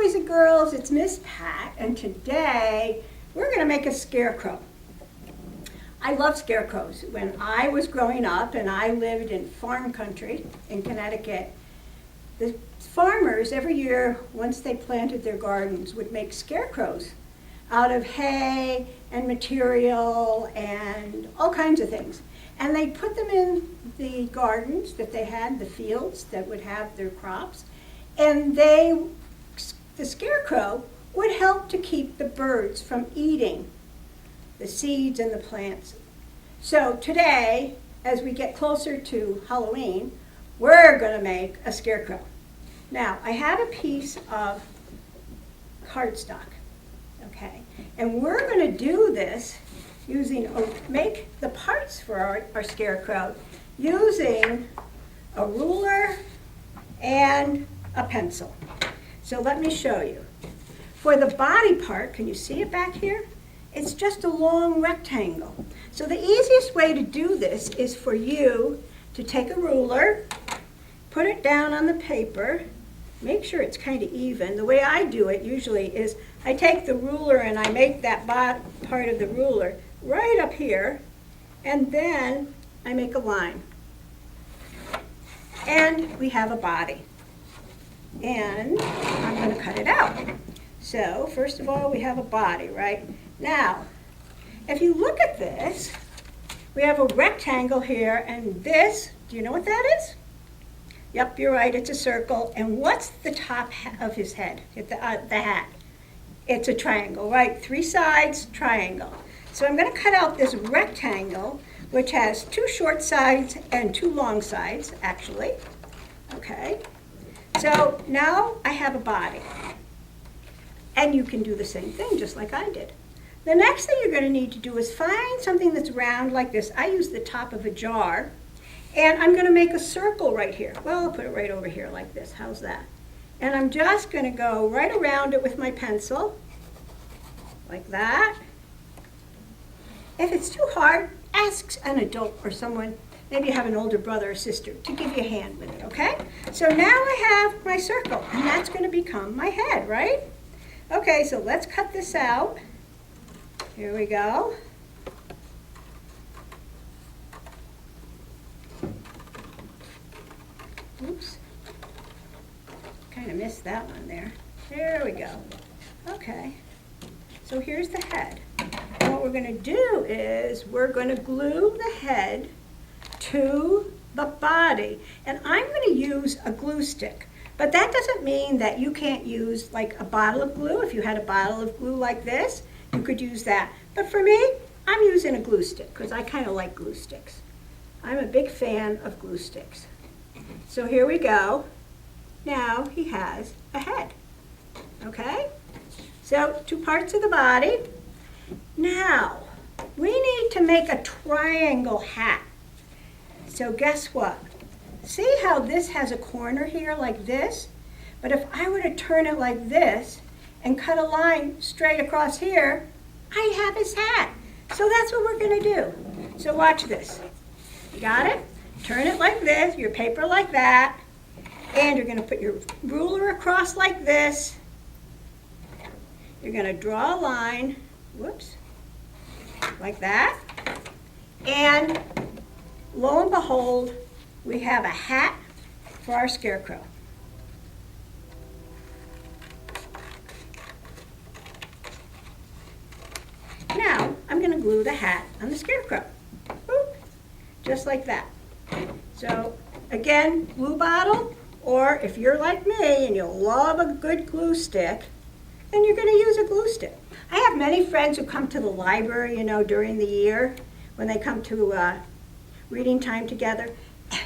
boys and girls, it's Miss Pat, and today we're going to make a scarecrow. I love scarecrows. When I was growing up and I lived in farm country in Connecticut, the farmers every year, once they planted their gardens, would make scarecrows out of hay and material and all kinds of things. And they put them in the gardens that they had, the fields that would have their crops, and the scarecrow would help to keep the birds from eating the seeds and the plants. So today, as we get closer to Halloween, we're going to make a scarecrow. Now, I have a piece of cardstock, okay? And we're going to do this make the parts for our scarecrow using a ruler and a pencil. So let me show you. For the body part, can you see it back here? It's just a long rectangle. So the easiest way to do this is for you to take a ruler, put it down on the paper, make sure it's kind of even. The way I do it usually is I take the ruler and I make that part of the ruler right up here, and then I make a line. And we have a body. And I'm going to cut it out. So first of all, we have a body, right? Now, if you look at this, we have a rectangle here, and this, do you know what that is? Yep, you're right, it's a circle. And what's the top of his head, the hat? It's a triangle, right? 3 sides, triangle. So I'm going to cut out this rectangle, which has 2 short sides and 2 long sides, actually. Okay. So now I have a body. And you can do the same thing, just like I did. The next thing you're going to need to do is find something that's round like this. I use the top of a jar. And I'm going to make a circle right here. Well, I'll put it right over here like this. How's that? And I'm just going to go right around it with my pencil, like that. If it's too hard, ask an adult or someone, maybe you have an older brother or sister, to give you a hand with it, okay? So now I have my circle, and that's going to become my head, right? Okay, so let's cut this out. Here we go. Oops. Kind of missed that one there. There we go. Okay. So here's the head. And what we're going to do is we're going to glue the head to the body. And I'm going to use a glue stick. But that doesn't mean that you can't use like a bottle of glue. If you had a bottle of glue like this, you could use that. But for me, I'm using a glue stick because I kind of like glue sticks. I'm a big fan of glue sticks. So here we go. Now he has a head. Okay? So 2 parts of the body. Now, we need to make a triangle hat. So guess what? See how this has a corner here like this? But if I were to turn it like this and cut a line straight across here, I have his hat. So that's what we're going to do. So watch this. You got it? Turn it like this, your paper like that, and you're going to put your ruler across like this. You're going to draw a line, whoops, like that, and lo and behold, we have a hat for our scarecrow. Now, I'm going to glue the hat on the scarecrow. Boop, just like that. So, again, glue bottle, or if you're like me and you love a good glue stick, then you're going to use a glue stick. I have many friends who come to the library, during the year when they come to reading time together.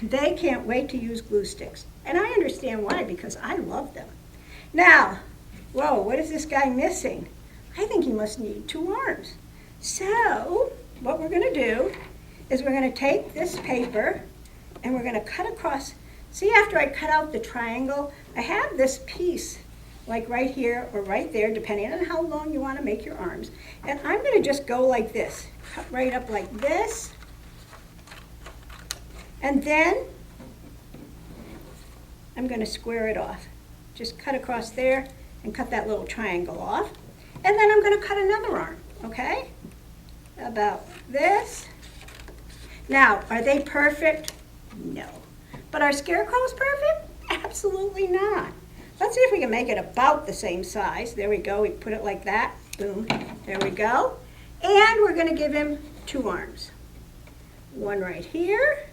They can't wait to use glue sticks. And I understand why, because I love them. Now, whoa, what is this guy missing? I think he must need 2 arms. So, what we're going to do is we're going to take this paper and we're going to cut across. See, after I cut out the triangle, I have this piece like right here or right there, depending on how long you want to make your arms. And I'm going to just go like this, cut right up like this. And then I'm going to square it off. Just cut across there and cut that little triangle off. And then I'm going to cut another arm, okay? About this. Now, are they perfect? No. But are scarecrows perfect? Absolutely not. Let's see if we can make it about the same size. There we go. We put it like that. Boom. There we go. And we're going to give him 2 arms. One right here.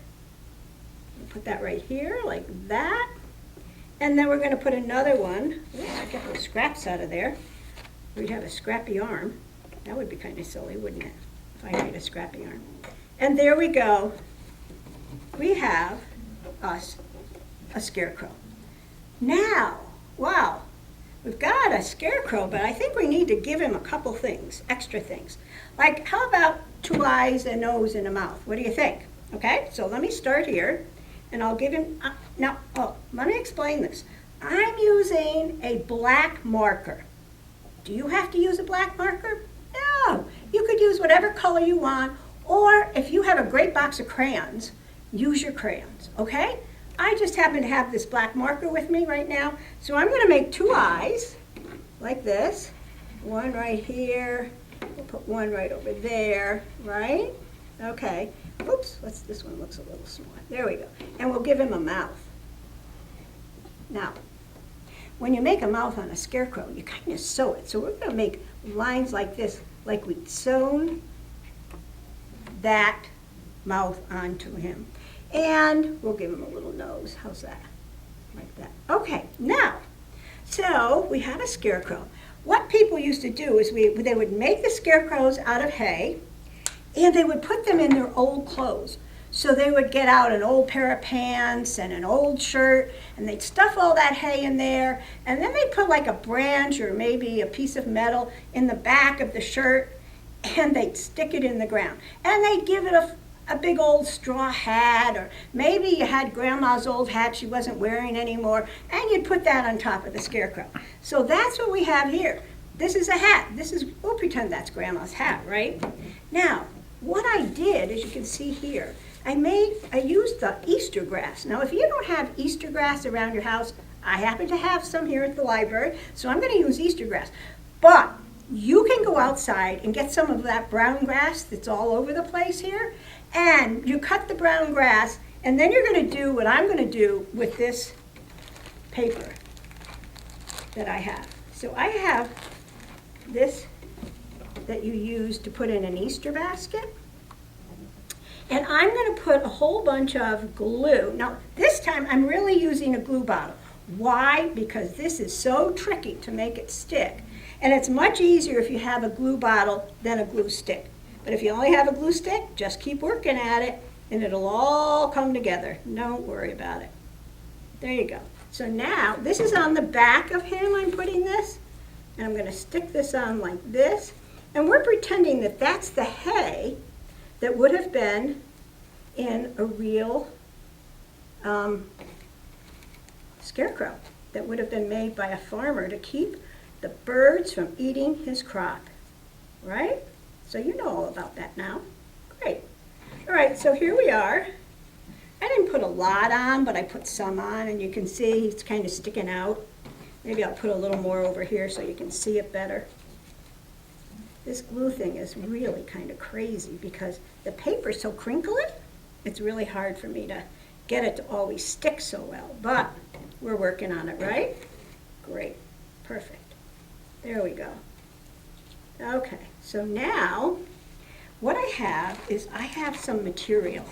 Put that right here like that. And then we're going to put another one. Ooh, get those scraps out of there. We'd have a scrappy arm. That would be kind of silly, wouldn't it? If I made a scrappy arm. And there we go. We have us a scarecrow. Now, wow, we've got a scarecrow, but I think we need to give him a couple things, extra things. Like, how about 2 eyes, a nose, and a mouth? What do you think? Okay, so let me start here, and I'll give him, let me explain this. I'm using a black marker. Do you have to use a black marker? No, you could use whatever color you want, or if you have a great box of crayons, use your crayons, okay? I just happen to have this black marker with me right now, so I'm going to make 2 eyes, like this. One right here, we'll put one right over there, right? Okay, oops, this one looks a little small. There we go, and we'll give him a mouth. Now, when you make a mouth on a scarecrow, you kind of sew it. So we're going to make lines like this, like we'd sewn that mouth onto him. And we'll give him a little nose. How's that? Like that. Okay, now, so we have a scarecrow. What people used to do is they would make the scarecrows out of hay, and they would put them in their old clothes. So they would get out an old pair of pants and an old shirt, and they'd stuff all that hay in there, and then they'd put like a branch or maybe a piece of metal in the back of the shirt, and they'd stick it in the ground. And they'd give it a big old straw hat, or maybe you had grandma's old hat she wasn't wearing anymore, and you'd put that on top of the scarecrow. So that's what we have here. This is a hat. We'll pretend that's grandma's hat, right? Now, what I did, as you can see here, I used the Easter grass. Now, if you don't have Easter grass around your house, I happen to have some here at the library, so I'm going to use Easter grass. But you can go outside and get some of that brown grass that's all over the place here, and you cut the brown grass, and then you're going to do what I'm going to do with this paper that I have. So I have this that you use to put in an Easter basket. And I'm going to put a whole bunch of glue. Now, this time I'm really using a glue bottle. Why? Because this is so tricky to make it stick. And it's much easier if you have a glue bottle than a glue stick. But if you only have a glue stick, just keep working at it, and it'll all come together. Don't worry about it. There you go. So now, this is on the back of him, I'm putting this. And I'm going to stick this on like this. And we're pretending that that's the hay that would have been in a real scarecrow that would have been made by a farmer to keep the birds from eating his crop, right? So you know all about that now. Great. All right, so here we are. I didn't put a lot on, but I put some on, and you can see it's kind of sticking out. Maybe I'll put a little more over here so you can see it better. This glue thing is really kind of crazy because the paper's so crinkly, it's really hard for me to get it to always stick so well. But we're working on it, right? Great. Perfect. There we go. Okay, so now what I have is I have some material.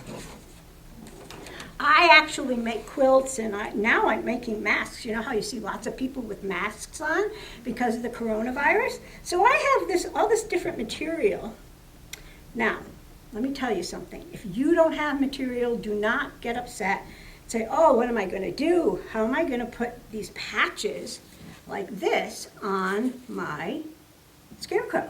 I actually make quilts, and now I'm making masks. You know how you see lots of people with masks on because of the coronavirus? So I have all this different material. Now, let me tell you something. If you don't have material, do not get upset. Say, oh, what am I going to do? How am I going to put these patches like this on my scarecrow?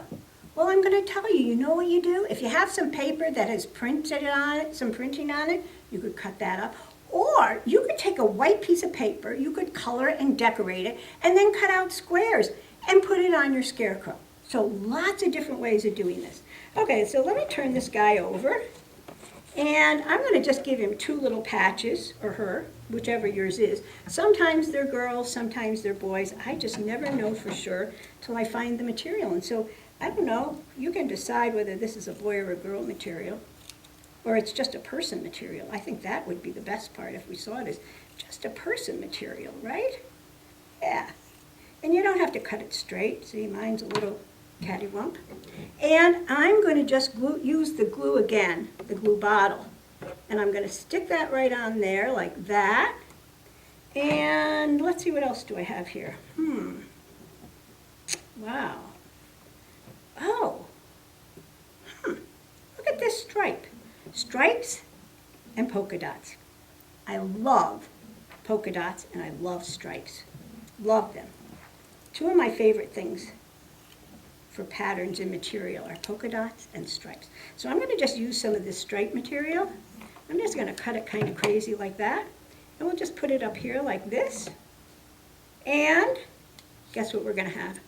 Well, I'm going to tell you, you know what you do? If you have some paper that has printed on it, some printing on it, you could cut that up. Or you could take a white piece of paper, you could color it and decorate it, and then cut out squares and put it on your scarecrow. So lots of different ways of doing this. Okay, so let me turn this guy over. And I'm going to just give him 2 little patches, or her, whichever yours is. Sometimes they're girls, sometimes they're boys. I just never know for sure till I find the material. And so, I don't know, you can decide whether this is a boy or a girl material, or it's just a person material. I think that would be the best part if we saw it as just a person material, right? Yeah. And you don't have to cut it straight. See, mine's a little cattywump. And I'm going to just use the glue again, the glue bottle. And I'm going to stick that right on there like that. And let's see, what else do I have here? Wow. Oh. Look at this stripe. Stripes and polka dots. I love polka dots and I love stripes. Love them. Two of my favorite things for patterns and material are polka dots and stripes. So I'm going to just use some of this stripe material. I'm just going to cut it kind of crazy like that. And we'll just put it up here like this. And guess what we're going to have?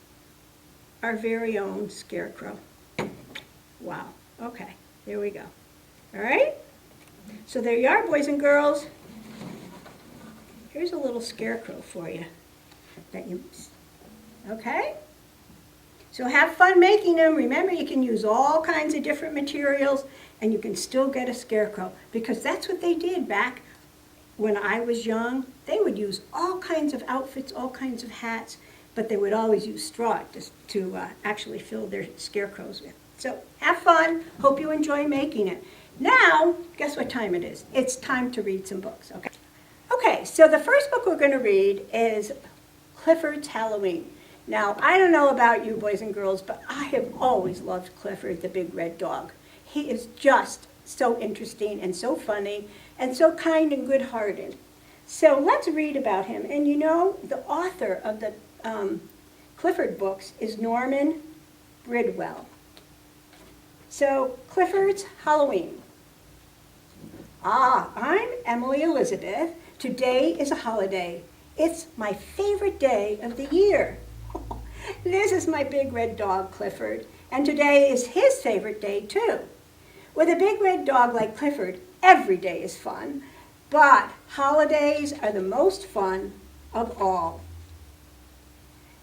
Our very own Scarecrow. Wow. Okay, there we go. All right? So there you are, boys and girls. Here's a little Scarecrow for you. Okay? So have fun making them. Remember, you can use all kinds of different materials and you can still get a Scarecrow, because that's what they did back when I was young. They would use all kinds of outfits, all kinds of hats, but they would always use straw to actually fill their scarecrows with. So have fun. Hope you enjoy making it. Now, guess what time it is? It's time to read some books, okay? Okay, so the first book we're going to read is Clifford's Halloween. Now, I don't know about you boys and girls, but I have always loved Clifford, the big red dog. He is just so interesting and so funny and so kind and good-hearted. So let's read about him. And you know, the author of the Clifford books is Norman Bridwell. So, Clifford's Halloween. I'm Emily Elizabeth. Today is a holiday. It's my favorite day of the year. This is my big red dog, Clifford, and today is his favorite day, too. With a big red dog like Clifford, every day is fun, but holidays are the most fun of all.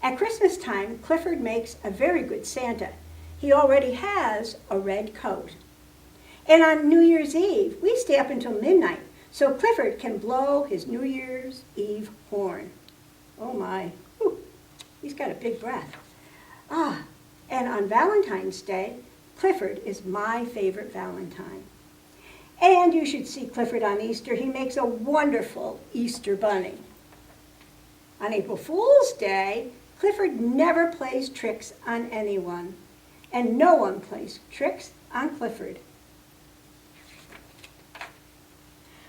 At Christmas time, Clifford makes a very good Santa. He already has a red coat. And on New Year's Eve, we stay up until midnight so Clifford can blow his New Year's Eve horn. Oh my, whew, he's got a big breath. And on Valentine's Day, Clifford is my favorite Valentine. And you should see Clifford on Easter. He makes a wonderful Easter bunny. On April Fool's Day, Clifford never plays tricks on anyone. And no one plays tricks on Clifford.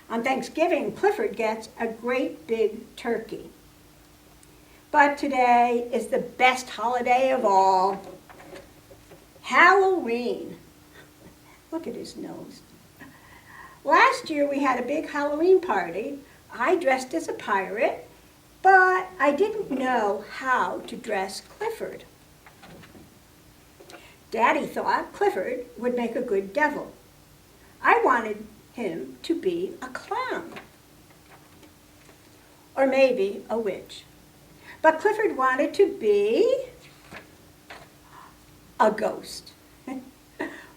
On Thanksgiving, Clifford gets a great big turkey. But today is the best holiday of all, Halloween. Look at his nose. Last year we had a big Halloween party. I dressed as a pirate, but I didn't know how to dress Clifford. Daddy thought Clifford would make a good devil. I wanted him to be a clown, or maybe a witch. But Clifford wanted to be a ghost.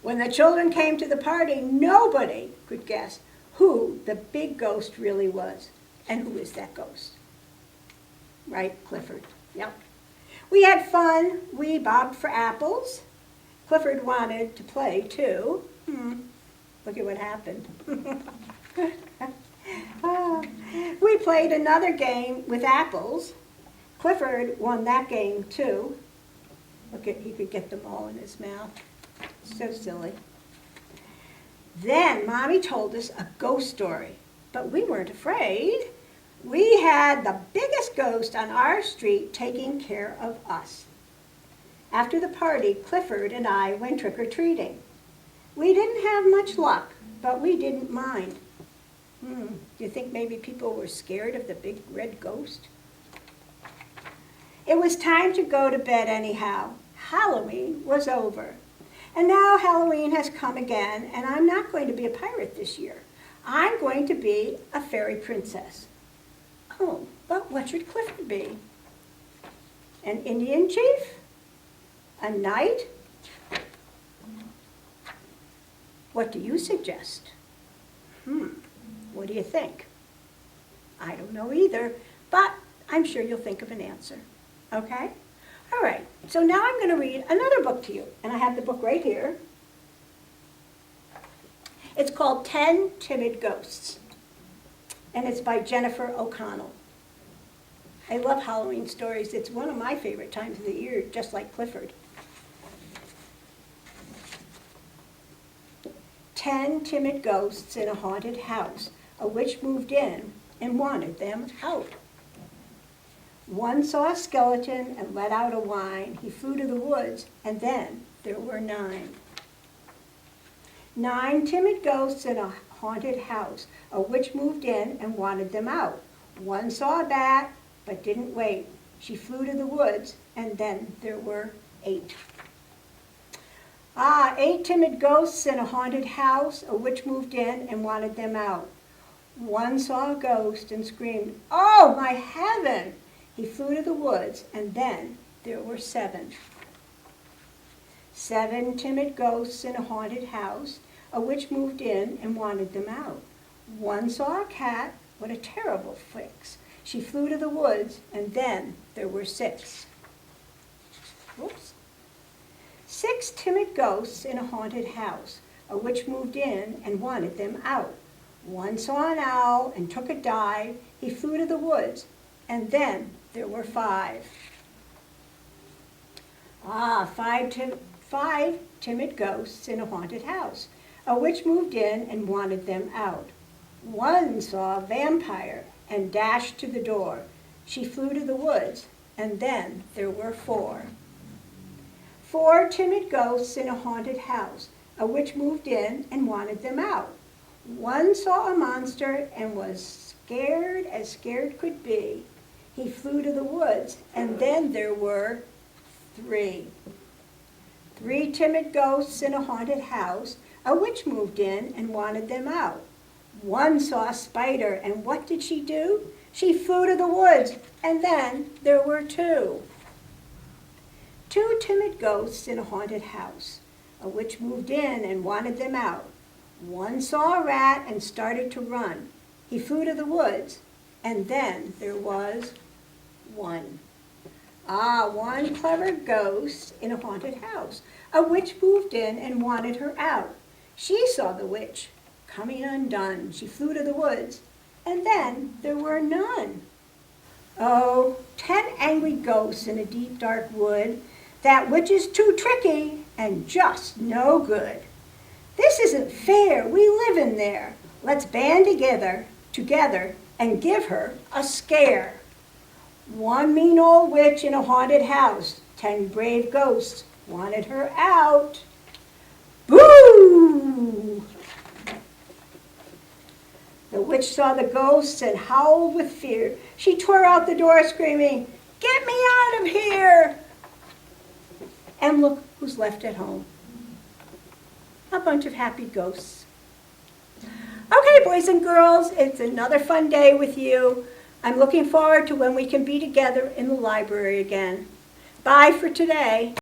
When the children came to the party, nobody could guess who the big ghost really was. And who is that ghost? Right, Clifford. Yep. We had fun. We bobbed for apples. Clifford wanted to play, too. Look at what happened. We played another game with apples. Clifford won that game, too. Look at, he could get them all in his mouth. So silly. Then Mommy told us a ghost story, but we weren't afraid. We had the biggest ghost on our street taking care of us. After the party, Clifford and I went trick-or-treating. We didn't have much luck, but we didn't mind. Do you think maybe people were scared of the big red ghost? It was time to go to bed anyhow. Halloween was over. And now Halloween has come again, and I'm not going to be a pirate this year. I'm going to be a fairy princess. Oh, but what should Clifford be? An Indian chief? A knight? What do you suggest? What do you think? I don't know either, but I'm sure you'll think of an answer. Okay? All right, so now I'm going to read another book to you, and I have the book right here. It's called 10 Timid Ghosts, and it's by Jennifer O'Connell. I love Halloween stories. It's one of my favorite times of the year, just like Clifford. 10 timid ghosts in a haunted house. A witch moved in and wanted them out. One saw a skeleton and let out a whine. He flew to the woods, and then there were 9. 9 timid ghosts in a haunted house. A witch moved in and wanted them out. One saw a bat, but didn't wait. She flew to the woods, and then there were 8. 8 timid ghosts in a haunted house. A witch moved in and wanted them out. One saw a ghost and screamed, "Oh, my heaven!" He flew to the woods, and then there were 7. 7 timid ghosts in a haunted house. A witch moved in and wanted them out. One saw a cat. What a terrible fix. She flew to the woods, and then there were 6. Whoops. 6 timid ghosts in a haunted house. A witch moved in and wanted them out. One saw an owl and took a dive. He flew to the woods, and then there were 5. 5 timid ghosts in a haunted house. A witch moved in and wanted them out. One saw a vampire and dashed to the door. She flew to the woods, and then there were 4. 4 timid ghosts in a haunted house. A witch moved in and wanted them out. One saw a monster and was scared as scared could be. He flew to the woods, and then there were 3. 3 timid ghosts in a haunted house. A witch moved in and wanted them out. One saw a spider, and what did she do? She flew to the woods, and then there were 2. 2 timid ghosts in a haunted house. A witch moved in and wanted them out. One saw a rat and started to run. He flew to the woods, and then there was 1. 1 clever ghost in a haunted house. A witch moved in and wanted her out. She saw the witch coming undone. She flew to the woods, and then there were none. 10 angry ghosts in a deep, dark wood. That witch is too tricky and just no good. This isn't fair. We live in there. Let's band together and give her a scare. 1 mean old witch in a haunted house. 10 brave ghosts wanted her out. Boo! The witch saw the ghosts and howled with fear. She tore out the door screaming, "Get me out of here!" And look who's left at home. A bunch of happy ghosts. Okay, boys and girls, it's another fun day with you. I'm looking forward to when we can be together in the library again. Bye for today.